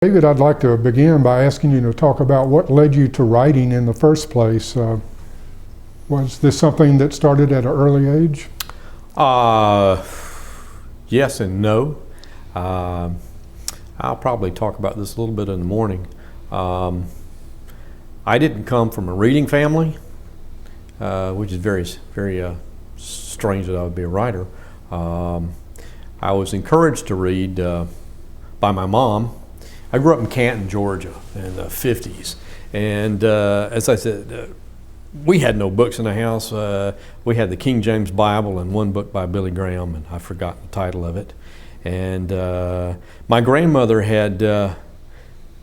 David, I'd like to begin by asking you to talk about what led you to writing in the first place. Was this something that started at an early age? Yes and no. I'll probably talk about this a little bit in the morning. I didn't come from a reading family, which is very strange that I would be a writer. I was encouraged to read by my mom. I grew up in Canton, Georgia in the 50s. And as I said, we had no books in the house. We had the King James Bible and one book by Billy Graham, and I've forgotten the title of it. And my grandmother had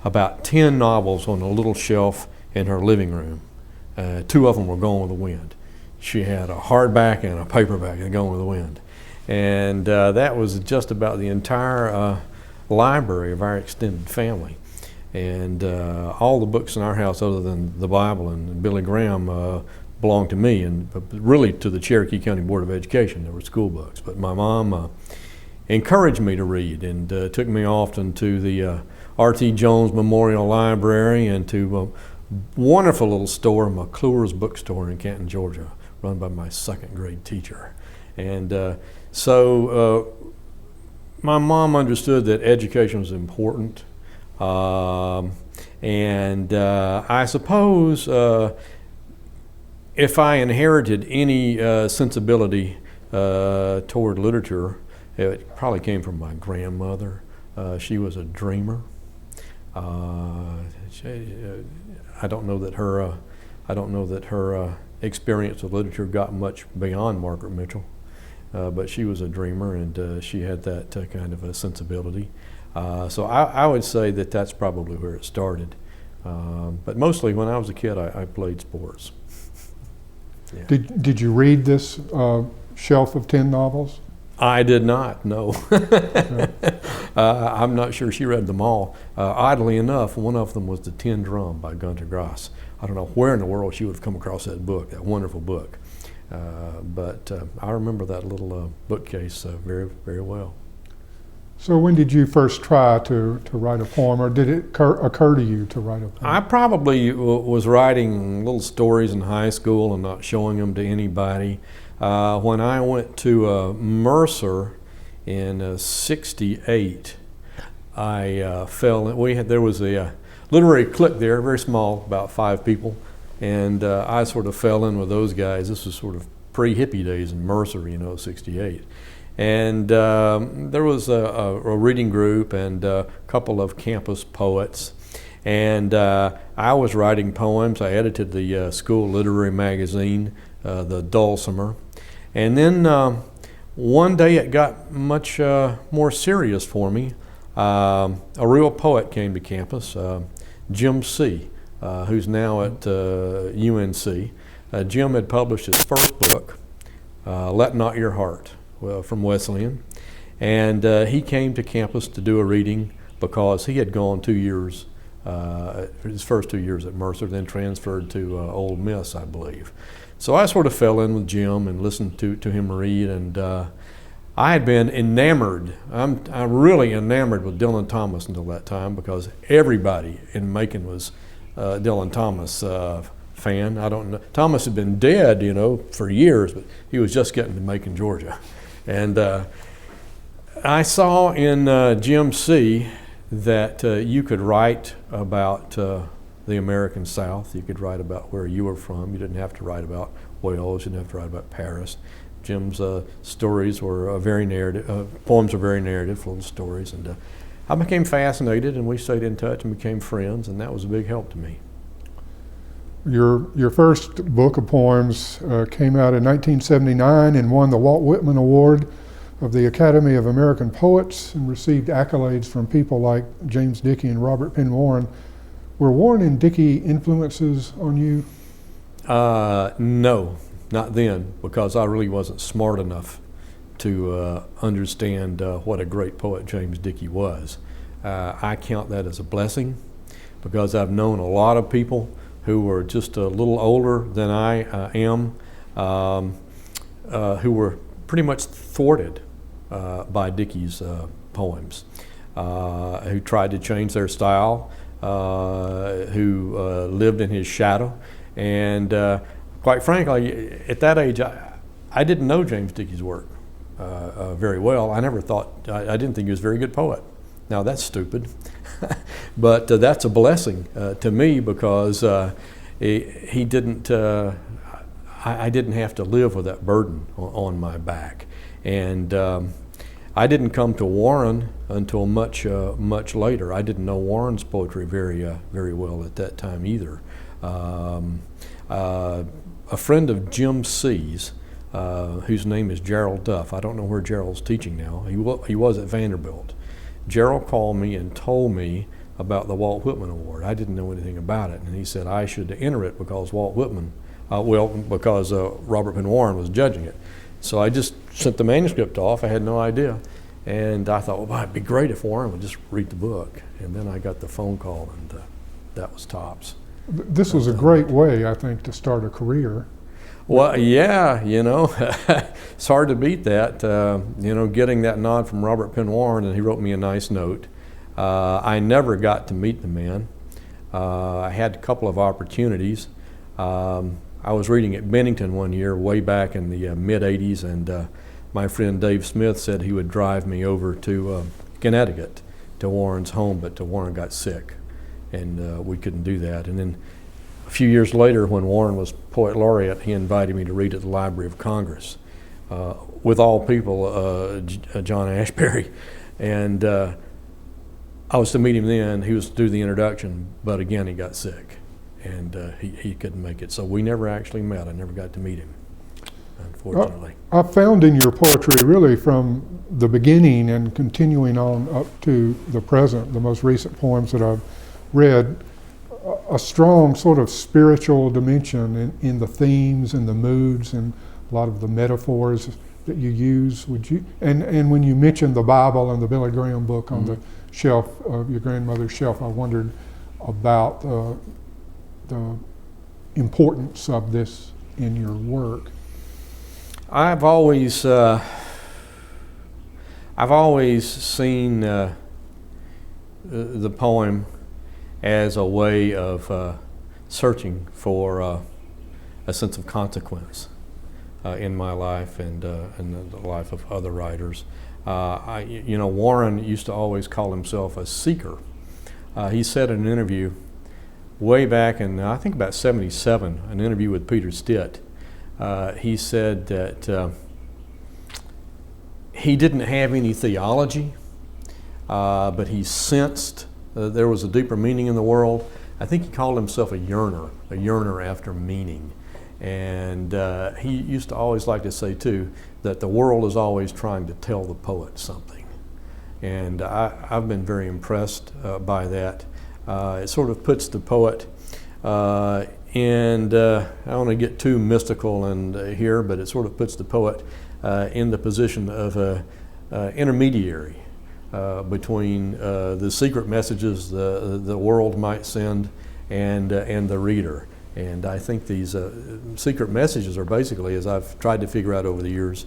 about 10 novels on a little shelf in her living room. 2 of them were Gone with the Wind. She had a hardback and a paperback of Gone with the Wind. And that was just about the entire library of our extended family. And all the books in our house other than the Bible and Billy Graham belonged to me, and really to the Cherokee County Board of Education. There were school books. But my mom encouraged me to read and took me often to the R.T. Jones Memorial Library and to a wonderful little store, McClure's Bookstore in Canton, Georgia, run by my second grade teacher. And so my mom understood that education was important. And I suppose if I inherited any sensibility toward literature, it probably came from my grandmother. She was a dreamer. I don't know that her experience with literature got much beyond Margaret Mitchell, but she was a dreamer, and she had that kind of a sensibility. So I would say that that's probably where it started. But mostly when I was a kid, I played sports. Yeah. Did you read this shelf of 10 novels? I did not, no. I'm not sure she read them all. Oddly enough, one of them was The Tin Drum by Gunter Grass. I don't know where in the world she would have come across that book, that wonderful book. But I remember that little bookcase very, very well. So when did you first try to write a poem, or did it occur to you to write a poem? I probably was writing little stories in high school and not showing them to anybody. When I went to Mercer in '68, I fell in. There was a literary clique there, very small, about 5 people, and I sort of fell in with those guys. This was sort of pre-hippie days in Mercer, '68. And there was a reading group and a couple of campus poets. And I was writing poems. I edited the school literary magazine, the Dulcimer. And then one day it got much more serious for me. A real poet came to campus, Jim C., who's now at UNC. Jim had published his first book, Let Not Your Heart, from Wesleyan, and he came to campus to do a reading because he had gone 2 years, his first 2 years at Mercer, then transferred to Ole Miss, I believe. So I sort of fell in with Jim and listened to him read, and I had been enamored. I'm really enamored with Dylan Thomas until that time, because everybody in Macon was Dylan Thomas fan. I don't know. Thomas had been dead, for years, but he was just getting to Macon, Georgia. And I saw in Jim C. that you could write about the American South. You could write about where you were from. You didn't have to write about Wales. You didn't have to write about Paris. Jim's stories were very narrative. Poems are very narrative, little stories. And I became fascinated, and we stayed in touch and became friends, and that was a big help to me. Your first book of poems came out in 1979 and won the Walt Whitman Award of the Academy of American Poets and received accolades from people like James Dickey and Robert Penn Warren. Were Warren and Dickey influences on you? No, not then, because I really wasn't smart enough to understand what a great poet James Dickey was. I count that as a blessing, because I've known a lot of people who were just a little older than I am, who were pretty much thwarted by Dickey's poems. who tried to change their style, who lived in his shadow. And quite frankly, at that age, I didn't know James Dickey's work very well. I never thought, I didn't think he was a very good poet. Now that's stupid, but that's a blessing to me, because he didn't, I didn't have to live with that burden on my back. And I didn't come to Warren until much later. I didn't know Warren's poetry very well at that time either. A friend of Jim C's, whose name is Gerald Duff. I don't know where Gerald's teaching now. He was at Vanderbilt. Gerald called me and told me about the Walt Whitman Award. I didn't know anything about it, and he said I should enter it because Walt Whitman, because Robert Penn Warren was judging it. So I just sent the manuscript off. I had no idea, and I thought, well, it'd be great if Warren would just read the book. And then I got the phone call, and that was tops. This was a great way, I think, to start a career. Well, yeah, it's hard to beat that. Getting that nod from Robert Penn Warren, and he wrote me a nice note. I never got to meet the man. I had a couple of opportunities. I was reading at Bennington one year, way back in the mid-'80s, and my friend Dave Smith said he would drive me over to Connecticut, to Warren's home, but Warren got sick, and we couldn't do that. And then a few years later, when Warren was Poet Laureate, he invited me to read at the Library of Congress. With all people, John Ashbery. And I was to meet him then. He was to do the introduction, but again, he got sick, and he couldn't make it. So we never actually met. I never got to meet him, unfortunately. I found in your poetry, really from the beginning and continuing on up to the present, the most recent poems that I've read, a strong sort of spiritual dimension in the themes and the moods and a lot of the metaphors that you use. And when you mentioned the Bible and the Billy Graham book on the shelf of your grandmother's shelf, I wondered about the importance of this in your work. I've always seen the poem as a way of searching for a sense of consequence in my life and in the life of other writers. Warren used to always call himself a seeker. He said in an interview way back in, I think about '77, an interview with Peter Stitt, he said that he didn't have any theology, but he sensed there was a deeper meaning in the world. I think he called himself a yearner after meaning. And he used to always like to say, too, that the world is always trying to tell the poet something. And I've been very impressed by that. It sort of puts the poet, and I don't want to get too mystical here, but it sort of puts the poet in the position of an intermediary between the secret messages the world might send and the reader. And I think these secret messages are basically, as I've tried to figure out over the years,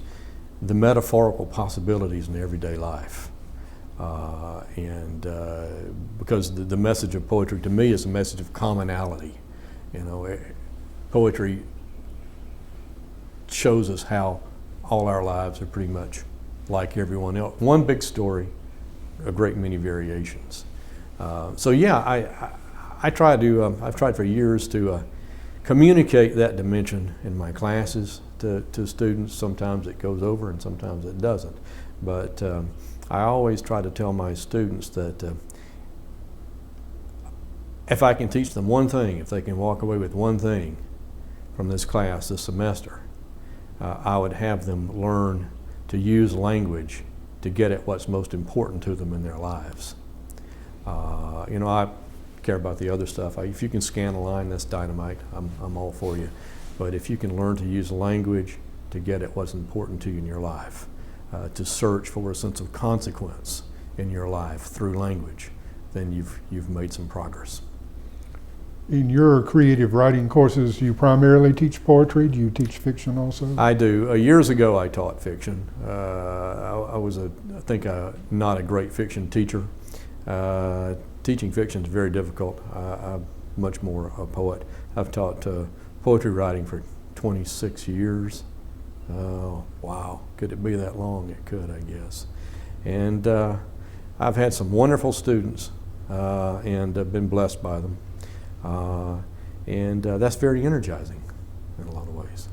the metaphorical possibilities in everyday life. Because the message of poetry to me is a message of commonality. Poetry shows us how all our lives are pretty much like everyone else. One big story, a great many variations. I've tried for years to communicate that dimension in my classes to students. Sometimes it goes over and sometimes it doesn't. But I always try to tell my students that if I can teach them one thing, if they can walk away with one thing from this class this semester, I would have them learn to use language to get at what's most important to them in their lives. I care about the other stuff. If you can scan a line, that's dynamite. I'm all for you. But if you can learn to use language to get at what's important to you in your life, to search for a sense of consequence in your life through language, then you've made some progress. In your creative writing courses, you primarily teach poetry? Do you teach fiction also? I do. Years ago I taught fiction. I was, I think, not a great fiction teacher. Teaching fiction is very difficult. I'm much more a poet. I've taught poetry writing for 26 years. Oh, wow. Could it be that long? It could, I guess. And I've had some wonderful students and been blessed by them. And that's very energizing in a lot of ways.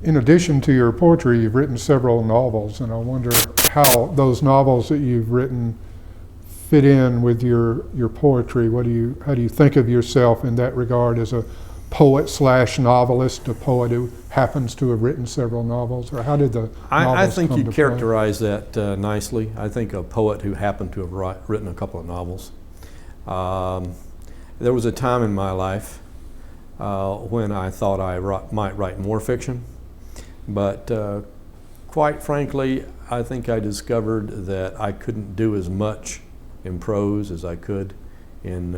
In addition to your poetry, you've written several novels, and I wonder how those novels that you've written fit in with your poetry. How do you think of yourself in that regard, as a poet/novelist, a poet who happens to have written several novels, or how did the novels I think come you to characterize that nicely. I think a poet who happened to have written a couple of novels. There was a time in my life when I thought I might write more fiction, but quite frankly, I think I discovered that I couldn't do as much in prose as I could with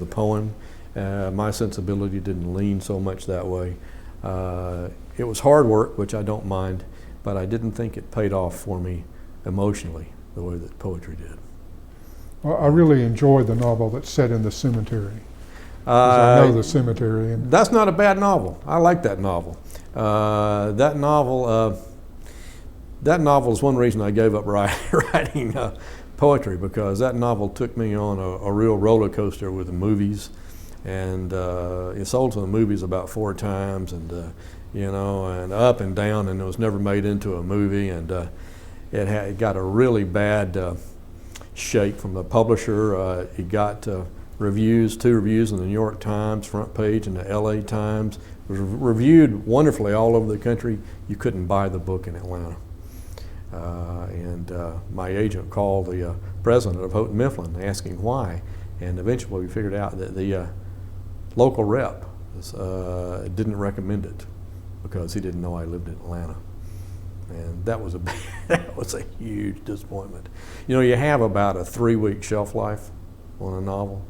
a poem. My sensibility didn't lean so much that way. It was hard work, which I don't mind, but I didn't think it paid off for me emotionally the way that poetry did. Well, I really enjoyed the novel that's set in the cemetery. 'Cause I know the cemetery. And That's not a bad novel. I like that novel. That novel is one reason I gave up writing poetry, because that novel took me on a real roller coaster with the movies, and it sold to the movies about 4 times, and and up and down, and it was never made into a movie, and it got a really bad shake from the publisher. It got 2 reviews in the New York Times front page and the LA Times. It was reviewed wonderfully all over the country. You couldn't buy the book in Atlanta. And my agent called the president of Houghton Mifflin asking why, and eventually we figured out that the local rep didn't recommend it because he didn't know I lived in Atlanta. And that was that was a huge disappointment. You have about a 3-week shelf life on a novel,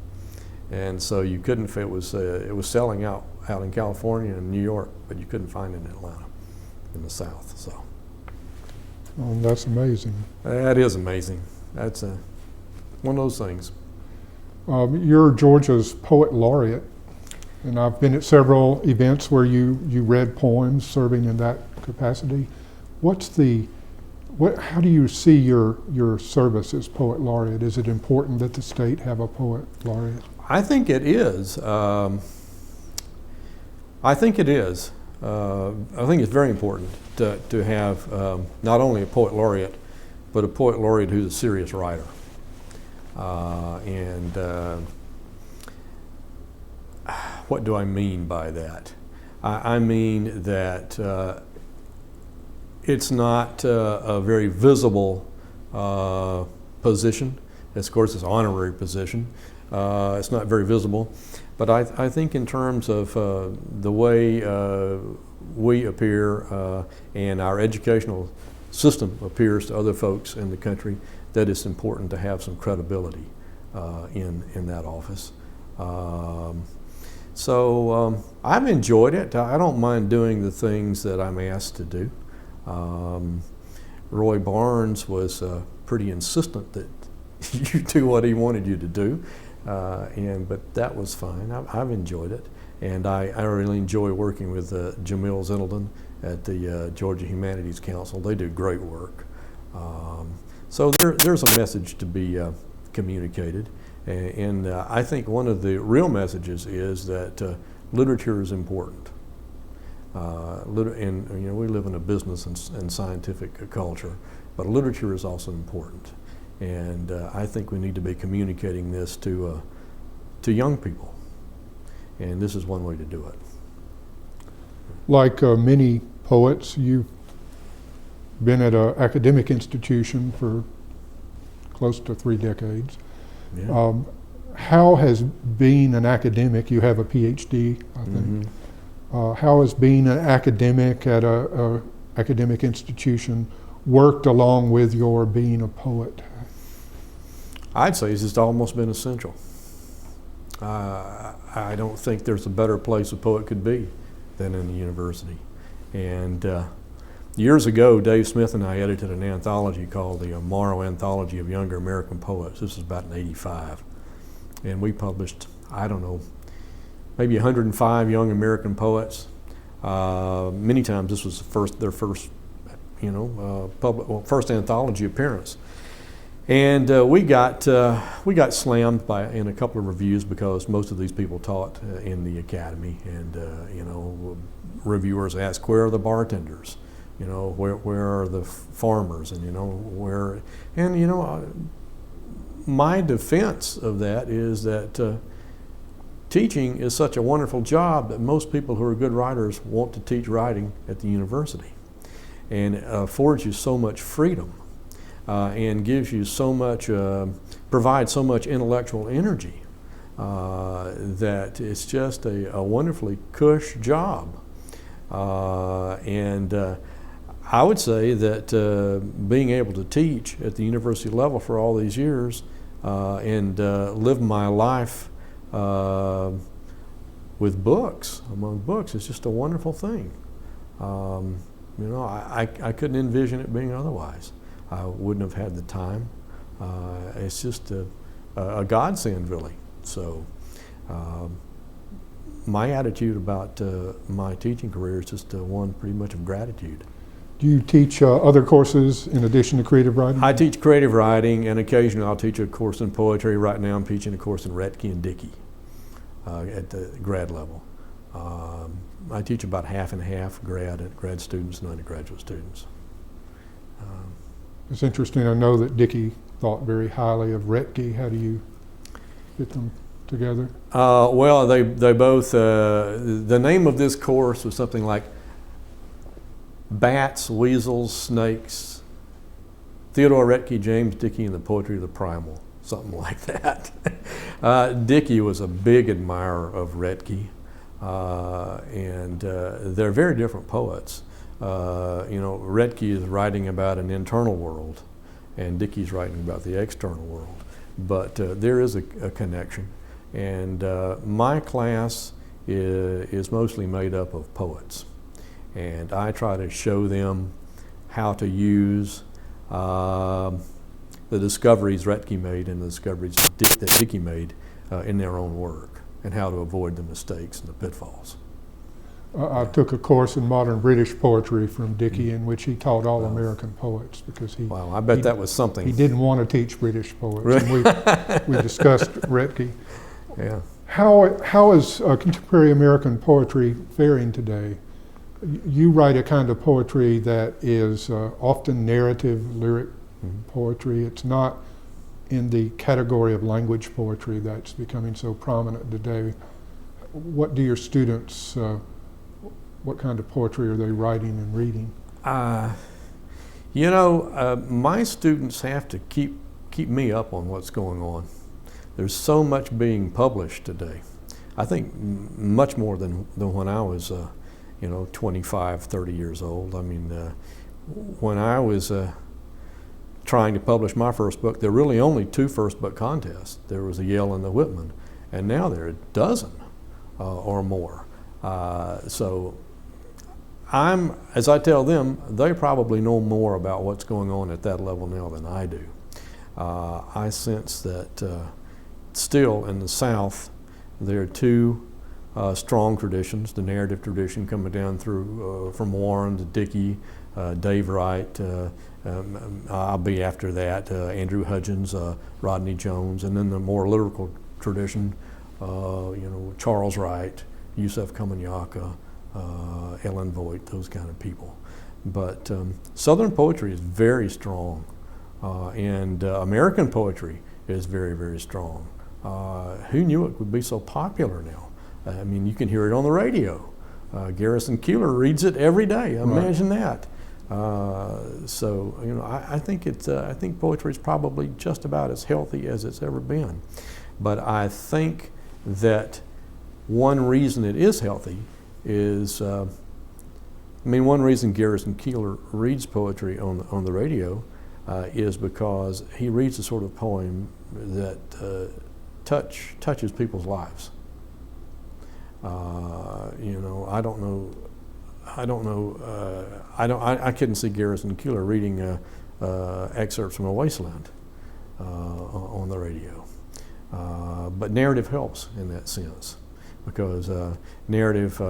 and so you couldn't. It was selling out in California and New York, but you couldn't find it in Atlanta, in the South. So. Oh, that's amazing. That is amazing. That's one of those things. You're Georgia's Poet Laureate, and I've been at several events where you read poems serving in that capacity. How do you see your service as Poet Laureate? Is it important that the state have a Poet Laureate? I think it is. I think it's very important to have not only a Poet Laureate, but a Poet Laureate who's a serious writer. What do I mean by that? I mean that it's not a very visible position. Of course, it's an honorary position. It's not very visible. But I think in terms of the way we appear and our educational system appears to other folks in the country, that it's important to have some credibility in that office. So I've enjoyed it. I don't mind doing the things that I'm asked to do. Roy Barnes was pretty insistent that you do what he wanted you to do. But that was fine. I've enjoyed it, and I really enjoy working with Jamil Zindleton at the Georgia Humanities Council. They do great work. So there's a message to be communicated, and I think one of the real messages is that literature is important. And we live in a business and scientific culture, but literature is also important. And I think we need to be communicating this to young people, and this is one way to do it. Like many poets, you've been at an academic institution for close to 3 decades. Yeah. How has being an academic, you have a PhD, I think, how has being an academic at a academic institution worked along with your being a poet? I'd say it's just almost been essential. I don't think there's a better place a poet could be than in the university. And Years ago, Dave Smith and I edited an anthology called the Morrow Anthology of Younger American Poets. This was about in '85. And we published, I don't know, maybe 105 young American poets. Many times this was their first, first anthology appearance. And we got slammed in a couple of reviews because most of these people taught in the academy, and reviewers asked, where are the bartenders? Where are the farmers? And my defense of that is that teaching is such a wonderful job that most people who are good writers want to teach writing at the university, and it affords you so much freedom and gives you so much, provides so much intellectual energy that it's just a wonderfully cush job. I would say that being able to teach at the university level for all these years and live my life with books, among books, is just a wonderful thing. I couldn't envision it being otherwise. I wouldn't have had the time. It's just a godsend, really. So my attitude about my teaching career is just one pretty much of gratitude. Do you teach other courses in addition to creative writing? I teach creative writing, and occasionally I'll teach a course in poetry. Right now I'm teaching a course in Retke and Dickey at the grad level. I teach about half and half grad students and undergraduate students. It's interesting. I know that Dickey thought very highly of Retke. How do you get them together? Well, they both, the name of this course was something like Bats, Weasels, Snakes, Theodore Retke, James Dickey, and the Poetry of the Primal, something like that. Dickey was a big admirer of Retke, and they're very different poets. Retke is writing about an internal world, and Dickey's writing about the external world. But there is a connection. And my class is mostly made up of poets. And I try to show them how to use the discoveries Retke made and the discoveries that Dickey made in their own work, and how to avoid the mistakes and the pitfalls. I took a course in modern British poetry from Dickey, in which he taught all American poets, because Wow, I bet that was something. He didn't want to teach British poets. And we discussed Retke. Yeah. How is contemporary American poetry faring today? You write a kind of poetry that is often narrative, lyric poetry. It's not in the category of language poetry that's becoming so prominent today. What do your students, what kind of poetry are they writing and reading? My students have to keep me up on what's going on. There's so much being published today. I think much more than when I was 25, 30 years old. I mean, when I was trying to publish my first book, there were really only two first book contests. There was the Yale and the Whitman, and now there are a dozen or more. So as I tell them, they probably know more about what's going on at that level now than I do. I sense that still in the South, there are two strong traditions, the narrative tradition coming down through from Warren to Dickey, Dave Wright, I'll be after that, Andrew Hudgens, Rodney Jones, and then the more lyrical tradition, Charles Wright, Yusef Kamanyaka, Ellen Voigt, those kind of people. But Southern poetry is very strong, and American poetry is very, very strong. Who knew it would be so popular now? I mean, you can hear it on the radio. Garrison Keillor reads it every day. Imagine that. I think poetry is probably just about as healthy as it's ever been. But I think that one reason it is healthy is, one reason Garrison Keillor reads poetry on the radio is because he reads a sort of poem that touches people's lives. I don't know I don't know. I couldn't see Garrison Keillor reading excerpts from A Wasteland on the radio. But narrative helps in that sense, because narrative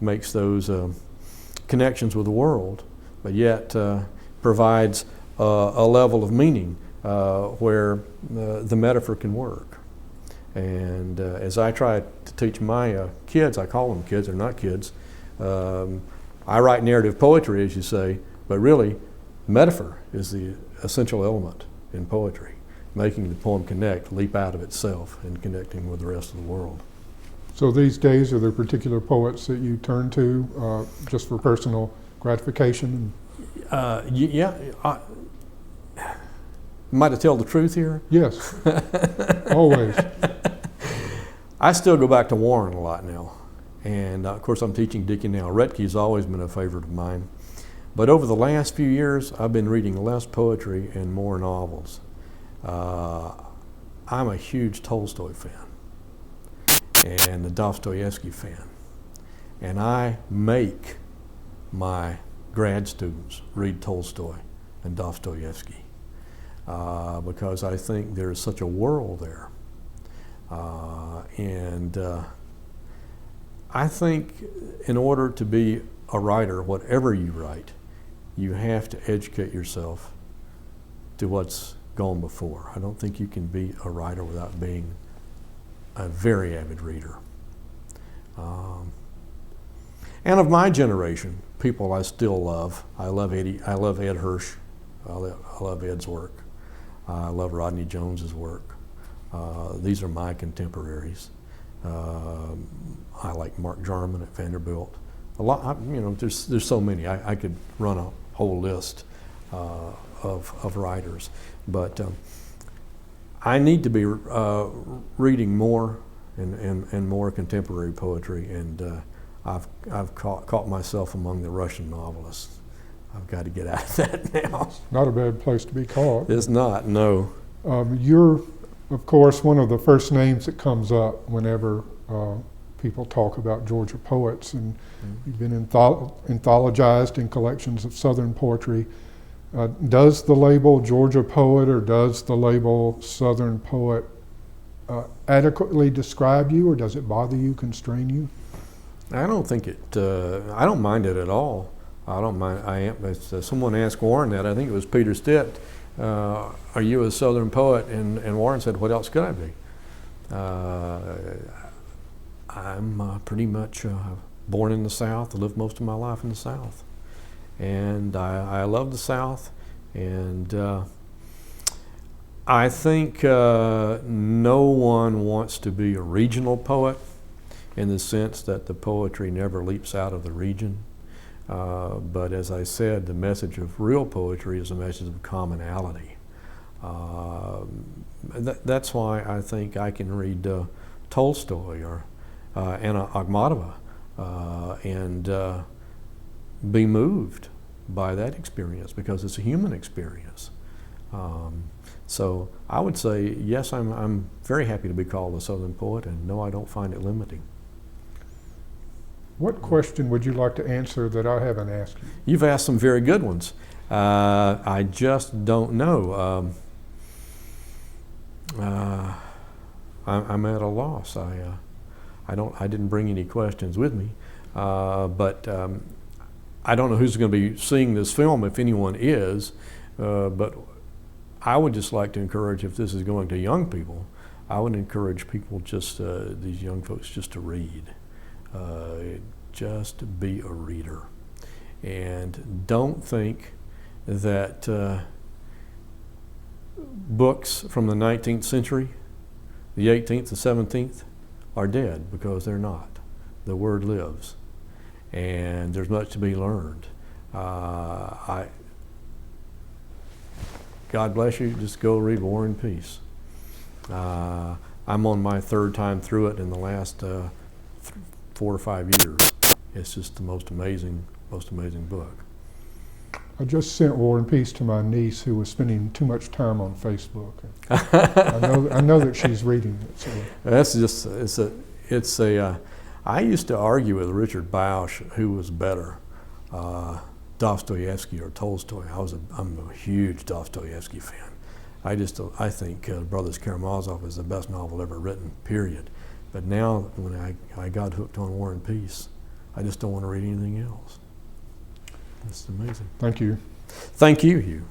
makes those connections with the world, but yet provides a level of meaning where the metaphor can work. And as I try to teach my kids, I call them kids, they're not kids, I write narrative poetry, as you say, but really metaphor is the essential element in poetry, making the poem connect, leap out of itself, and connecting with the rest of the world. So these days, are there particular poets that you turn to just for personal gratification? Am I to tell the truth here? Yes, always. I still go back to Warren a lot now. And of course I'm teaching Dickey now. Retke's always been a favorite of mine. But over the last few years, I've been reading less poetry and more novels. I'm a huge Tolstoy fan and a Dostoevsky fan. And I make my grad students read Tolstoy and Dostoevsky because I think there's such a world there. I think in order to be a writer, whatever you write, you have to educate yourself to what's gone before. I don't think you can be a writer without being a very avid reader. And of my generation, people I still love. I love Ed Hirsch. I love Ed's work. I love Rodney Jones's work. These are my contemporaries. I like Mark Jarman at Vanderbilt. A lot, there's so many. I could run a whole list of writers, but I need to be reading more and more contemporary poetry, and I've caught myself among the Russian novelists. I've got to get out of that now. Not a bad place to be caught. It's not, no. You're, of course, one of the first names that comes up whenever people talk about Georgia poets, and you've been anthologized in collections of Southern poetry. Does the label Georgia poet or does the label Southern poet adequately describe you, or does it bother you, constrain you? I don't think it, I don't mind it at all. I don't mind, someone asked Warren that, I think it was Peter Stitt, are you a Southern poet? And Warren said, what else could I be? I'm pretty much born in the South. I lived most of my life in the South. And I love the South. And I think no one wants to be a regional poet in the sense that the poetry never leaps out of the region. But as I said, the message of real poetry is a message of commonality. That's why I think I can read Tolstoy or Anna Akhmatova and be moved by that experience, because it's a human experience. So I would say, yes, I'm very happy to be called a Southern poet, and no, I don't find it limiting. What question would you like to answer that I haven't asked you? You've asked some very good ones. I just don't know. I'm at a loss. I didn't bring any questions with me, but I don't know who's going to be seeing this film, if anyone is. But I would just like to encourage, if this is going to young people, I would encourage people, just these young folks, just to read. Just be a reader, and don't think that books from the 19th century, the 18th, the 17th, are dead, because they're not. The word lives, and there's much to be learned. God bless you. Just go read War and Peace. I'm on my third time through it in the last 4 or 5 years. It's just the most amazing book. I just sent War and Peace to my niece, who was spending too much time on Facebook. I know that she's reading it. So. That's just I used to argue with Richard Bausch who was better, Dostoevsky or Tolstoy. I'm a huge Dostoevsky fan. I think Brothers Karamazov is the best novel ever written, period. But now, when I got hooked on War and Peace, I just don't want to read anything else. It's amazing. Thank you. Thank you, Hugh.